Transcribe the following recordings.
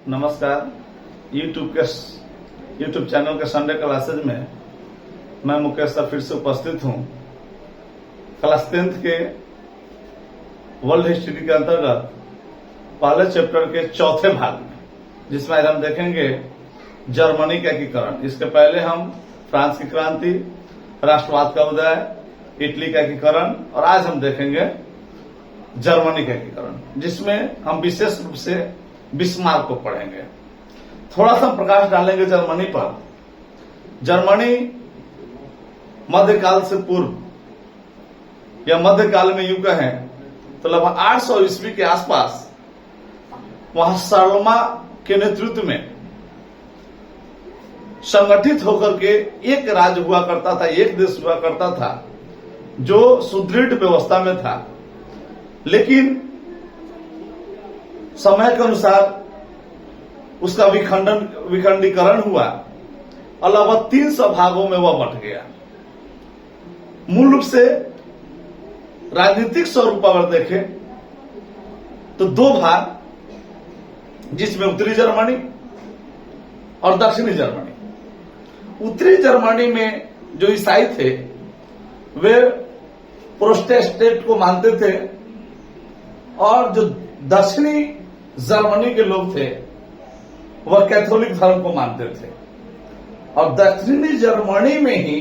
नमस्कार। YouTube channel के Sunday classes में मैं मुकेश सर फिर से उपस्थित हूं। क्लास 10th के वर्ल्ड हिस्ट्री के अंतर्गत पहले चैप्टर के चौथे भाग में, जिसमें आज हम देखेंगे जर्मनी का एकीकरण। इसके पहले हम फ्रांस की क्रांति, राष्ट्रवाद का उदय, इटली का एकीकरण और आज हम देखेंगे जर्मनी का एकीकरण, जिसमें हम विशेष रूप से बिस्मार्क को पढ़ेंगे। थोड़ा सा प्रकाश डालेंगे जर्मनी पर। जर्मनी मध्यकाल से पूर्व या मध्यकाल में यूं कहें तो लगभग 800 ईस्वी के आसपास वहां शर्मा के नेतृत्व में संगठित होकर के एक राज्य हुआ करता था, एक देश हुआ करता था जो सुदृढ़ व्यवस्था में था। लेकिन समय के अनुसार उसका विखंडीकरण हुआ और लगभग 300 भागों में वह बंट गया। मूल रूप से राजनीतिक स्वरूप अगर देखें तो दो भाग, जिसमें उत्तरी जर्मनी और दक्षिणी जर्मनी। उत्तरी जर्मनी में जो ईसाई थे वे प्रोटेस्टेंट को मानते थे और जो दक्षिणी जर्मनी के लोग थे वह कैथोलिक धर्म को मानते थे। और दक्षिणी जर्मनी में ही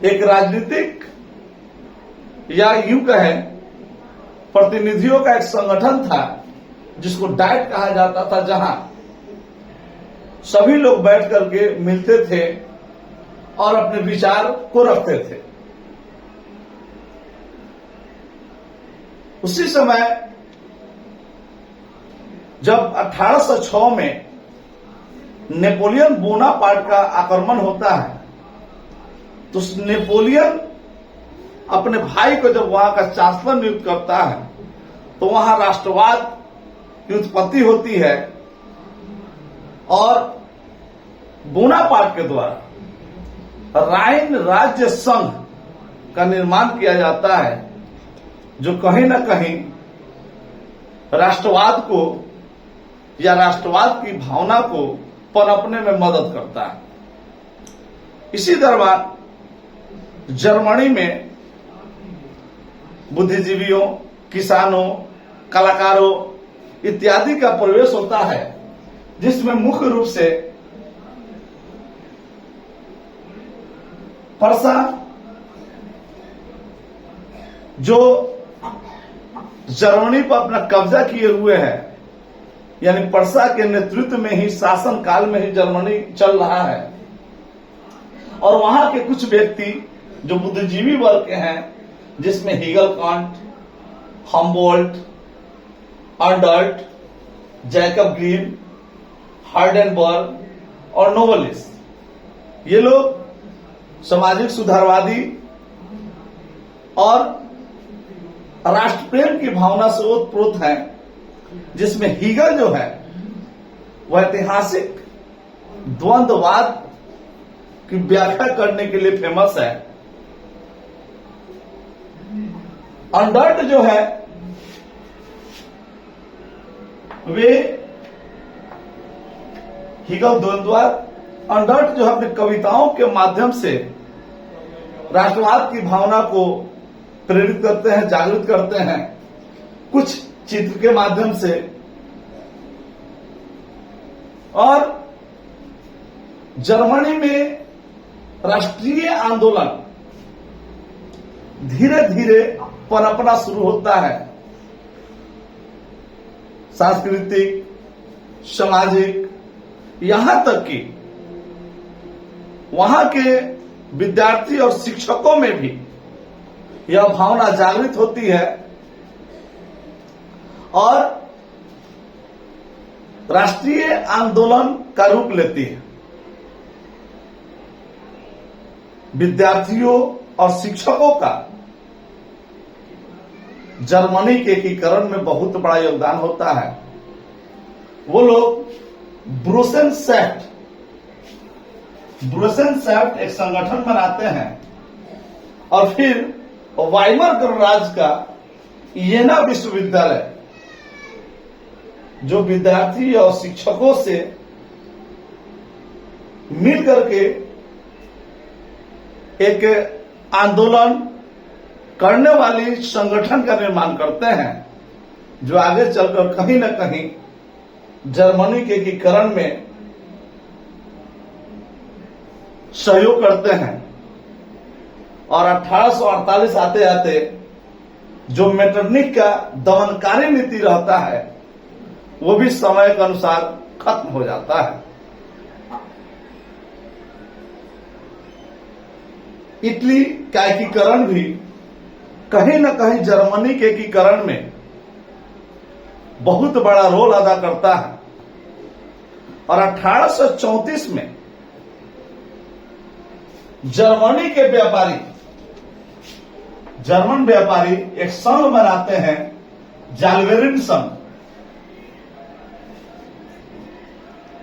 एक राजनीतिक या यूं कहें प्रतिनिधियों का एक संगठन था जिसको डाइट कहा जाता था, जहां सभी लोग बैठ करके मिलते थे और अपने विचार को रखते थे। उसी समय जब 1806 में नेपोलियन बोनापार्ट का आक्रमण होता है तो नेपोलियन अपने भाई को जब वहां का चांसलर नियुक्त करता है तो वहां राष्ट्रवाद की उत्पत्ति होती है और बोनापार्ट के द्वारा राइन राज्य संघ का निर्माण किया जाता है, जो कहीं ना कहीं राष्ट्रवाद को या राष्ट्रवाद की भावना को पनपने में मदद करता है। इसी दरमियान जर्मनी में बुद्धिजीवियों, किसानों, कलाकारों इत्यादि का प्रवेश होता है, जिसमें मुख्य रूप से पर्सा, जो जर्मनी पर अपना कब्जा किए हुए है, यानी पर्सा के नेतृत्व में ही शासन काल में ही जर्मनी चल रहा है, और वहां के कुछ व्यक्ति जो बुद्धिजीवी वर्ग के हैं, जिसमें हीगल कांट, हम्बोल्ट, अर्नल्ट, जैकब ग्रीन, हार्डेनबर्ग और नोवेलिस्ट, ये लोग सामाजिक सुधारवादी और राष्ट्र प्रेम की भावना से ओतप्रोत हैं, जिसमें हीगल जो है वह ऐतिहासिक द्वंद्ववाद की व्याख्या करने के लिए फेमस है। अर्नल्ट जो है वे हीगल द्वंद्ववाद, अर्नल्ट जो है अपनी कविताओं के माध्यम से राष्ट्रवाद की भावना को प्रेरित करते हैं, जागृत करते हैं, कुछ चित्र के माध्यम से। और जर्मनी में राष्ट्रीय आंदोलन धीरे धीरे पनपना शुरू होता है। सांस्कृतिक, सामाजिक, यहां तक कि वहां के विद्यार्थी और शिक्षकों में भी यह भावना जागृत होती है और राष्ट्रीय आंदोलन का रूप लेती है। विद्यार्थियों और शिक्षकों का जर्मनी के एकीकरण में बहुत बड़ा योगदान होता है। वो लोग ब्रुसेनसेफ्ट एक संगठन बनाते हैं और फिर वाइमर गणराज्य का येना विश्वविद्यालय जो विद्यार्थी और शिक्षकों से मिल करके एक आंदोलन करने वाली संगठन का निर्माण करते हैं, जो आगे चलकर कहीं न कहीं जर्मनी के एकीकरण में सहयोग करते हैं। और 1848 आते आते जो मेटरनिख का दमनकारी नीति रहता है वो भी समय के अनुसार खत्म हो जाता है। इटली का एकीकरण भी कहीं न कहीं जर्मनी के एकीकरण में बहुत बड़ा रोल अदा करता है। और 1834 में जर्मनी के जर्मन व्यापारी एक संघ बनाते हैं, जालवेरिन संघ।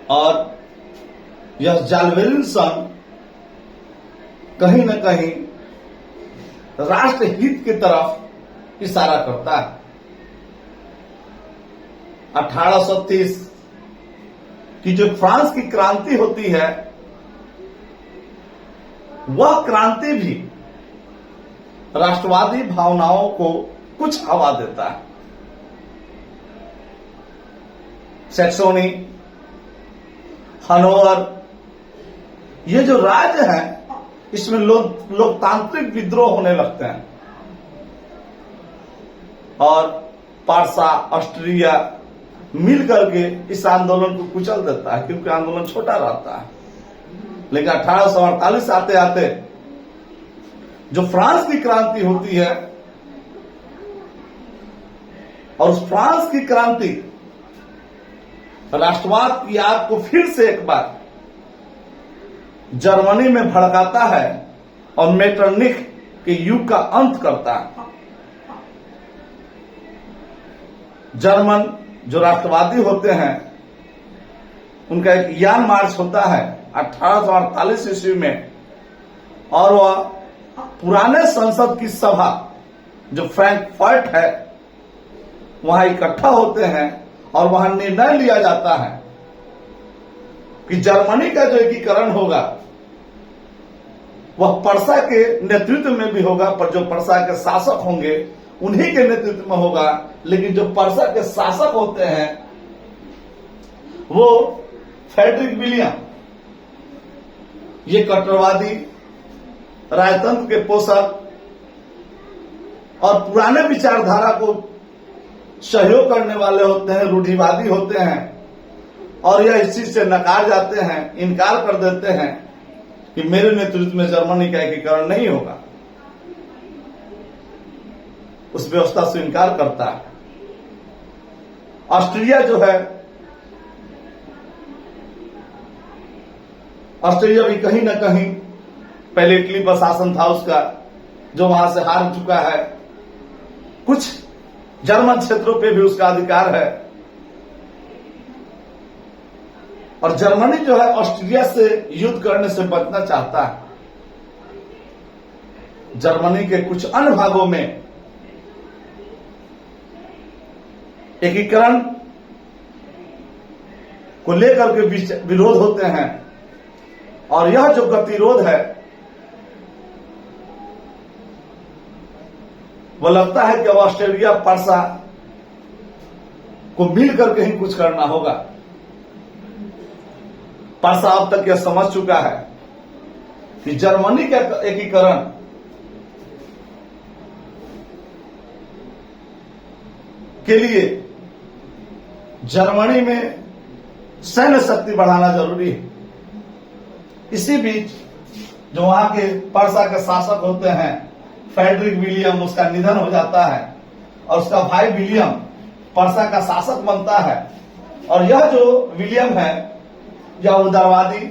और यह जालवेरिन संघ कहीं न कहीं राष्ट्रहित की तरफ इशारा करता है। 1830 की जो फ्रांस की क्रांति होती है, वह क्रांति भी राष्ट्रवादी भावनाओं को कुछ हवा देता है। सैक्सोनी, हनोवर, ये जो राज्य हैं, इसमें लोकतांत्रिक विद्रोह होने लगते हैं। और पारसा, ऑस्ट्रिया मिलकर के इस आंदोलन को कुचल देता है, क्योंकि आंदोलन छोटा रहता है। लेकिन 1848 आते आते जो फ्रांस की क्रांति होती है, और उस फ्रांस की क्रांति राष्ट्रवाद की आग को फिर से एक बार जर्मनी में भड़काता है और मेटरनिख के युग का अंत करता है। जर्मन जो राष्ट्रवादी होते हैं, उनका एक यान मार्च होता है 1848 ईस्वी में, और वह पुराने संसद की सभा जो फ्रैंकफर्ट है वहां इकट्ठा होते हैं। और वहां निर्णय लिया जाता है कि जर्मनी का जो एकीकरण होगा वह पर्सा के नेतृत्व में भी होगा, पर जो पर्सा के शासक होंगे उन्हीं के नेतृत्व में होगा। लेकिन जो पर्सा के शासक होते हैं वो फ्रेडरिक विलियम, ये कट्टरवादी, राजतंत्र के पोषक और पुराने विचारधारा को सहयोग करने वाले होते हैं, रूढ़िवादी होते हैं। और यह इस चीज से नकार जाते हैं, इनकार कर देते हैं कि मेरे नेतृत्व में जर्मनी का एकीकरण नहीं होगा, उस व्यवस्था से इनकार करता है। ऑस्ट्रिया जो है, ऑस्ट्रिया भी कहीं ना कहीं पहले इटली पर शासन था उसका, जो वहां से हार चुका है। कुछ जर्मन क्षेत्रों पे भी उसका अधिकार है। और जर्मनी जो है ऑस्ट्रिया से युद्ध करने से बचना चाहता है। जर्मनी के कुछ अन्य भागों में एकीकरण को लेकर के विरोध होते हैं। और यह जो गतिरोध है वो लगता है कि अब ऑस्ट्रेलिया, पर्सा को मिलकर के ही कुछ करना होगा। पर्सा अब तक यह समझ चुका है कि जर्मनी का एकीकरण के लिए जर्मनी में सैन्य शक्ति बढ़ाना जरूरी है। इसी बीच जो वहां के पर्सा के शासक होते हैं फ्रेडरिक विलियम, उसका निधन हो जाता है और उसका भाई विलियम पर्सा का शासक बनता है। और यह जो विलियम है यह उदारवादी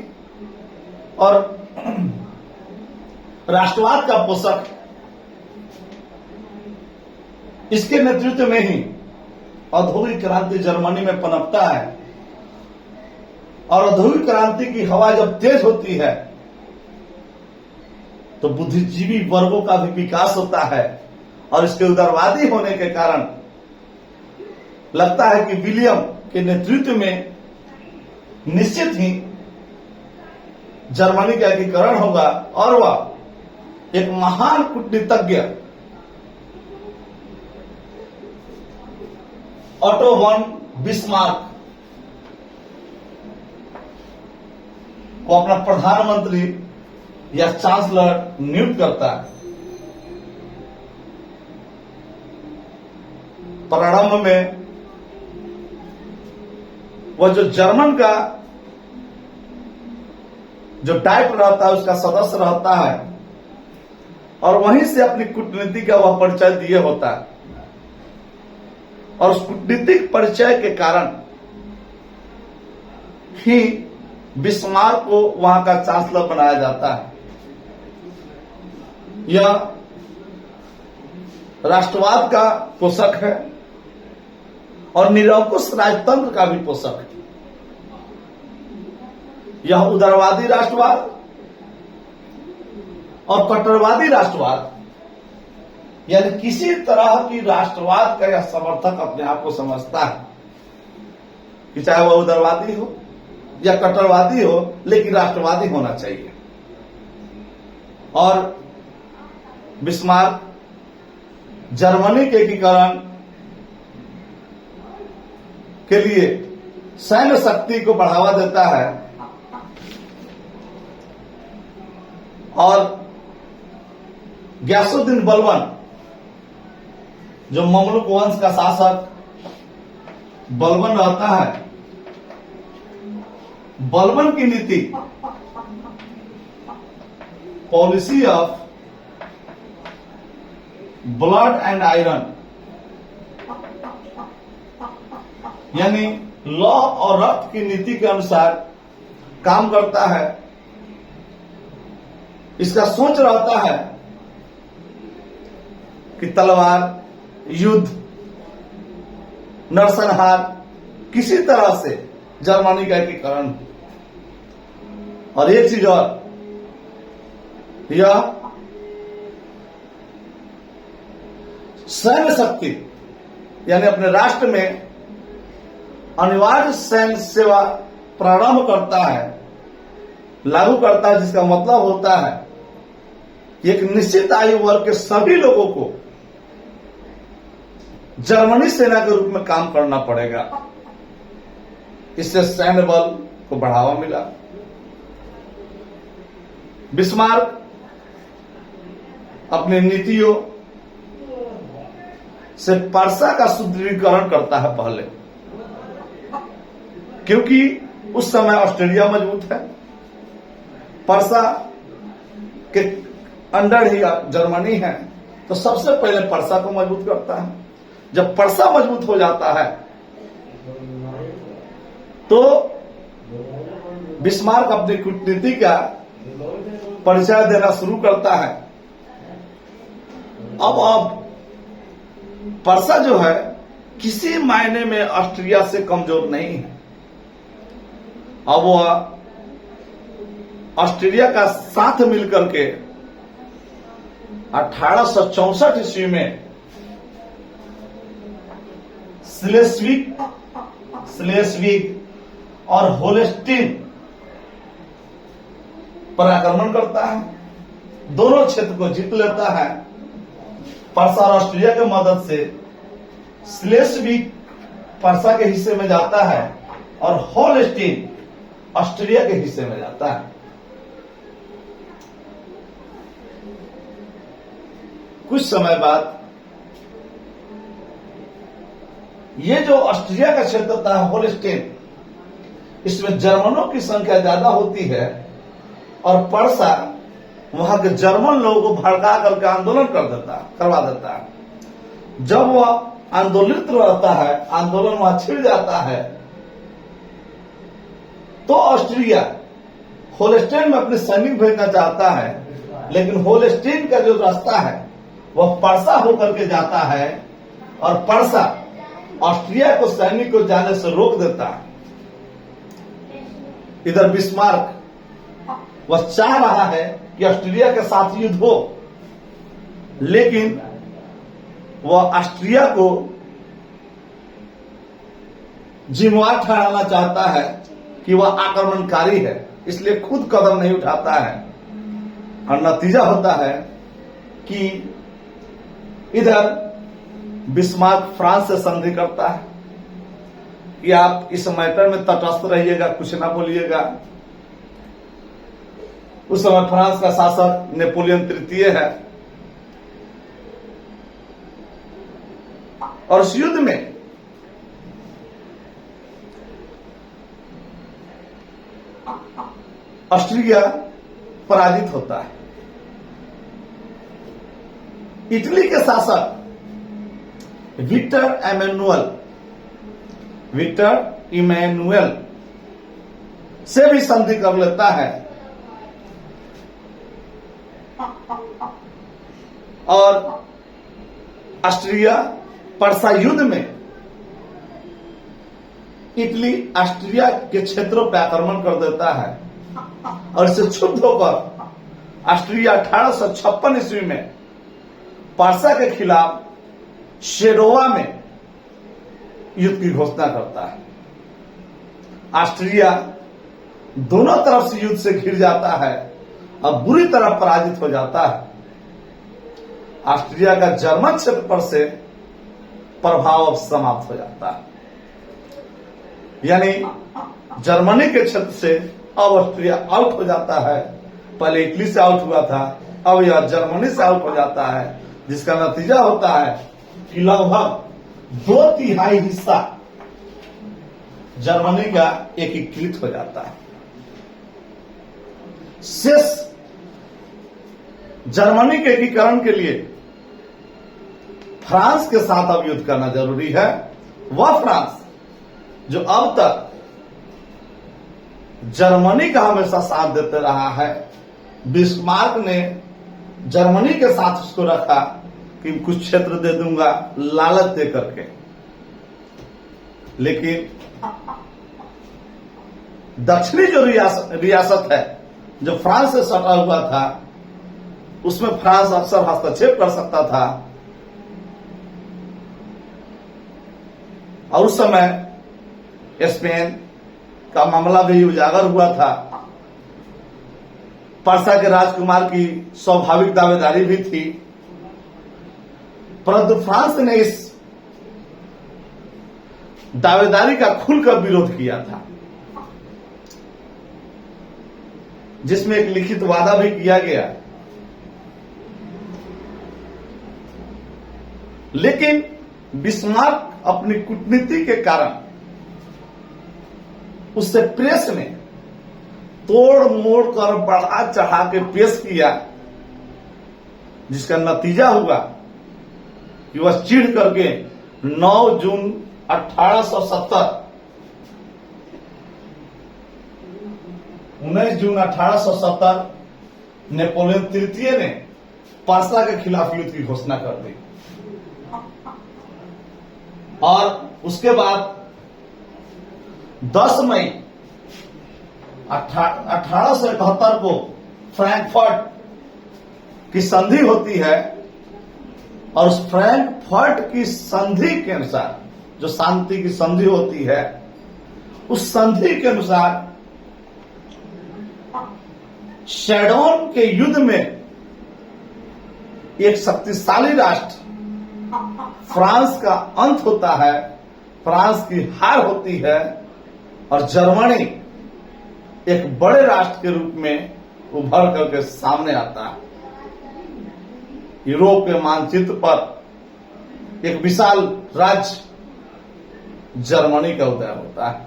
और राष्ट्रवाद का पोषक, इसके नेतृत्व में ही औद्योगिक क्रांति जर्मनी में पनपता है। और औद्योगिक क्रांति की हवा जब तेज होती है तो बुद्धिजीवी वर्गों का भी विकास होता है। और इसके उदारवादी होने के कारण लगता है कि विलियम के नेतृत्व में निश्चित ही जर्मनी का एकीकरण होगा और वह एक महान कूटनीतिज्ञ ऑटो वन बिस्मार्क को अपना प्रधानमंत्री या चांसलर नियुक्त करता है। प्रारंभ में वह जो जर्मन का जो डाइट रहता है उसका सदस्य रहता है और वहीं से अपनी कूटनीति का वह परिचय दिए होता है और उस कूटनीतिक परिचय के कारण ही बिस्मार्क को वहां का चांसलर बनाया जाता है। यह राष्ट्रवाद का पोषक है और निरंकुश राजतंत्र का भी पोषक है। यह उदारवादी राष्ट्रवाद और कट्टरवादी राष्ट्रवाद यानी किसी तरह की राष्ट्रवाद का यह समर्थक अपने आप को समझता है कि चाहे वह उदारवादी हो या कट्टरवादी हो लेकिन राष्ट्रवादी होना चाहिए। और बिस्मार्क जर्मनी के एकीकरण के लिए सैन्य शक्ति को बढ़ावा देता है और ग्यासुद्दीन बलबन जो ममलुक वंश का शासक बलबन रहता है, बलबन की नीति policy of blood and iron यानी लौ और रक्त की नीति के अनुसार काम करता है। इसका सोच रहता है कि तलवार, युद्ध, नरसंहार किसी तरह से जर्मनी का एकीकरण और एक चीज और यह सैन्य शक्ति यानी अपने राष्ट्र में अनिवार्य सैन्य सेवा प्रारंभ करता है, लागू करता है, जिसका मतलब होता है कि एक निश्चित आयु वर्ग के सभी लोगों को जर्मनी सेना के रूप में काम करना पड़ेगा। इससे सैन्य बल को बढ़ावा मिला। बिस्मार्क अपनी नीतियों से पर्सा का सुदृढ़ीकरण करता है पहले, क्योंकि उस समय ऑस्ट्रेलिया मजबूत है, पर्सा के अंडर ही जर्मनी है, तो सबसे पहले पर्सा को मजबूत करता है। जब पर्सा मजबूत हो जाता है तो बिस्मार्क अपनी कूटनीति का परिचय देना शुरू करता है। अब पर्सा जो है किसी मायने में ऑस्ट्रिया से कमजोर नहीं है। अब वह ऑस्ट्रेलिया का साथ मिलकर के 1864 ईस्वी में स्लेस्विग और होलेस्टीन पर आक्रमण करता है। दोनों क्षेत्र को जीत लेता है। पर्सा और ऑस्ट्रिया की मदद से स्लेस्विग पर्सा के हिस्से में जाता है और होलेस्टीन ऑस्ट्रिया के हिस्से में जाता है। कुछ समय बाद ये जो ऑस्ट्रिया का क्षेत्र था होलेस्टीन, इसमें जर्मनों की संख्या ज्यादा होती है और पर्सा वहां के जर्मन लोगों को भड़का करके आंदोलन करवा देता है। जब वह आंदोलित रहता है, आंदोलन वहां छिड़ जाता है, तो ऑस्ट्रिया होलेस्टीन में अपने सैनिक भेजना चाहता है, लेकिन होलेस्टीन का जो रास्ता है वह पर्सा होकर के जाता है और पर्सा ऑस्ट्रिया को सैनिक को जाने से रोक देता है। इधर बिस्मार्क वह चाह रहा है कि ऑस्ट्रिया के साथ युद्ध हो, लेकिन वह ऑस्ट्रिया को जिम्मेवार ठहराना चाहता है कि वह आक्रमणकारी है, इसलिए खुद कदम नहीं उठाता है। और नतीजा होता है कि इधर बिस्मार्क फ्रांस से संधि करता है कि आप इस मैटर में तटस्थ रहिएगा, कुछ ना बोलिएगा। उस समय फ्रांस का शासक नेपोलियन तृतीय है और इस युद्ध में ऑस्ट्रिया पराजित होता है। इटली के शासक विक्टर इमैनुअल से भी संधि कर लेता है और ऑस्ट्रिया पर्सा युद्ध में इटली ऑस्ट्रिया के क्षेत्रों पर आक्रमण कर देता है और इससे क्षुब्ध होकर ऑस्ट्रिया 1856 ईस्वी में पर्सा के खिलाफ शेरोवा में युद्ध की घोषणा करता है। ऑस्ट्रिया दोनों तरफ से युद्ध से घिर जाता है और बुरी तरह पराजित हो जाता है। ऑस्ट्रिया का जर्मन क्षेत्र पर से प्रभाव अब समाप्त हो जाता है, यानी जर्मनी के क्षेत्र से अब ऑस्ट्रिया आउट हो जाता है। पहले इटली से आउट हुआ था, अब यह जर्मनी से आउट हो जाता है, जिसका नतीजा होता है कि लगभग 2/3 हिस्सा जर्मनी का एकीकृत हो जाता है। शेष जर्मनी के एकीकरण के लिए फ्रांस के साथ अब युद्ध करना जरूरी है। वह फ्रांस जो अब तक जर्मनी का हमेशा साथ देते रहा है। बिस्मार्क ने जर्मनी के साथ उसको रखा कि कुछ क्षेत्र दे दूंगा लालच दे करके, लेकिन दक्षिणी जो रियासत है जो फ्रांस से सटा हुआ था, उसमें फ्रांस अक्सर हस्तक्षेप कर सकता था और उस समय स्पेन का मामला भी उजागर हुआ था। पर्सा के राजकुमार की स्वाभाविक दावेदारी भी थी, परंतु फ्रांस ने इस दावेदारी का खुलकर विरोध किया था, जिसमें एक लिखित वादा भी किया गया। लेकिन बिस्मार्क अपनी कूटनीति के कारण उससे प्रेस में तोड़ मोड़ कर बढ़ा चढ़ा के पेश किया, जिसका नतीजा हुआ कि वह चिढ़ करके 9 जून 1870 19 जून 1870 नेपोलियन तृतीय ने पर्सा के खिलाफ युद्ध की घोषणा कर दी और उसके बाद 10 मई 1871 को फ्रैंकफर्ट की संधि होती है और उस फ्रैंकफर्ट की संधि के अनुसार, जो शांति की संधि होती है, उस संधि के अनुसार शैडोन के युद्ध में एक शक्तिशाली राष्ट्र फ्रांस का अंत होता है, फ्रांस की हार होती है और जर्मनी एक बड़े राष्ट्र के रूप में उभर करके सामने आता है। यूरोप के मानचित्र पर एक विशाल राज्य जर्मनी का उदय होता है।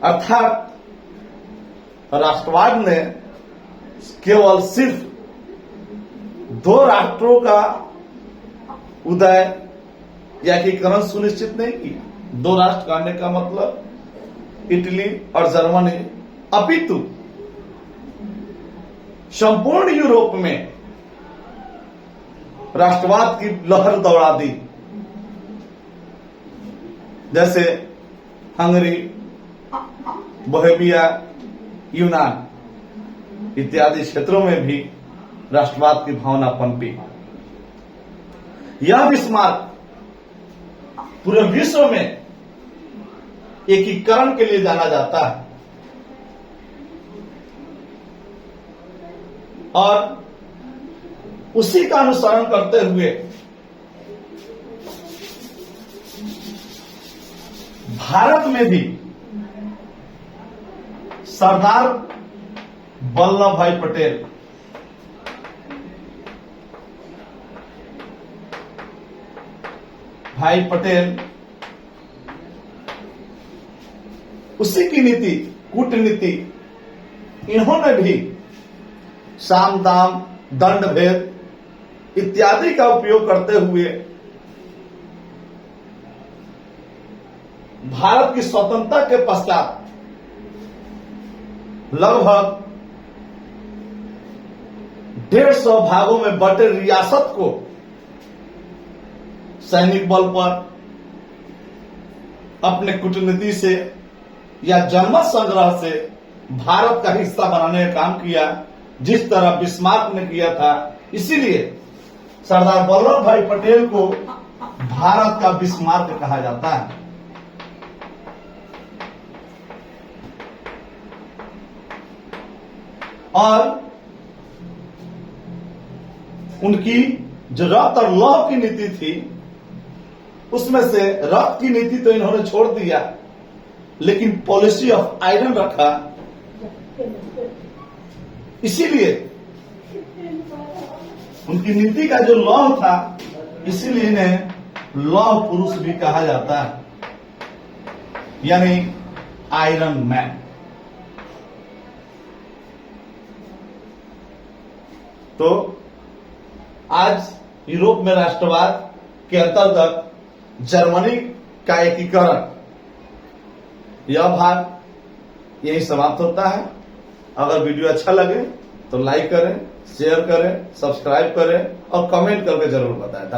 अर्थात राष्ट्रवाद ने केवल सिर्फ 2 राष्ट्रों का उदय या एकीकरण सुनिश्चित नहीं किया। 2 राष्ट्र कहने का मतलब इटली और जर्मनी, अपितु संपूर्ण यूरोप में राष्ट्रवाद की लहर दौड़ा दी। जैसे हंगरी, बोहेमिया, यूनान इत्यादि क्षेत्रों में भी राष्ट्रवाद की भावना पनपी। यह बिस्मार्क पूरे विश्व में एकीकरण के लिए जाना जाता है। और उसी का अनुसरण करते हुए भारत में भी सरदार वल्लभ भाई पटेल उसी की नीति, कूटनीति, इन्होंने भी साम दाम, दंड भेद इत्यादि का उपयोग करते हुए भारत की स्वतंत्रता के पश्चात लगभग 150 भागों में बटे रियासत को सैनिक बल पर, अपने कूटनीति से या जनमत संग्रह से भारत का हिस्सा बनाने का काम किया, जिस तरह बिस्मार्क ने किया था। इसीलिए सरदार वल्लभ भाई पटेल को भारत का बिस्मार्क कहा जाता है। और उनकी जो रक्त और लौह की नीति थी, उसमें से रक्त की नीति तो इन्होंने छोड़ दिया, लेकिन पॉलिसी ऑफ आयरन रखा। इसीलिए उनकी नीति का जो लौह था, इसीलिए इन्हें लौह पुरुष भी कहा जाता है, यानी आयरन मैन। तो आज यूरोप में राष्ट्रवाद के अंतर्गत जर्मनी का एकीकरण, यह भाग यही समाप्त होता है। अगर वीडियो अच्छा लगे तो लाइक करें, शेयर करें, सब्सक्राइब करें और कमेंट करके जरूर बताएं।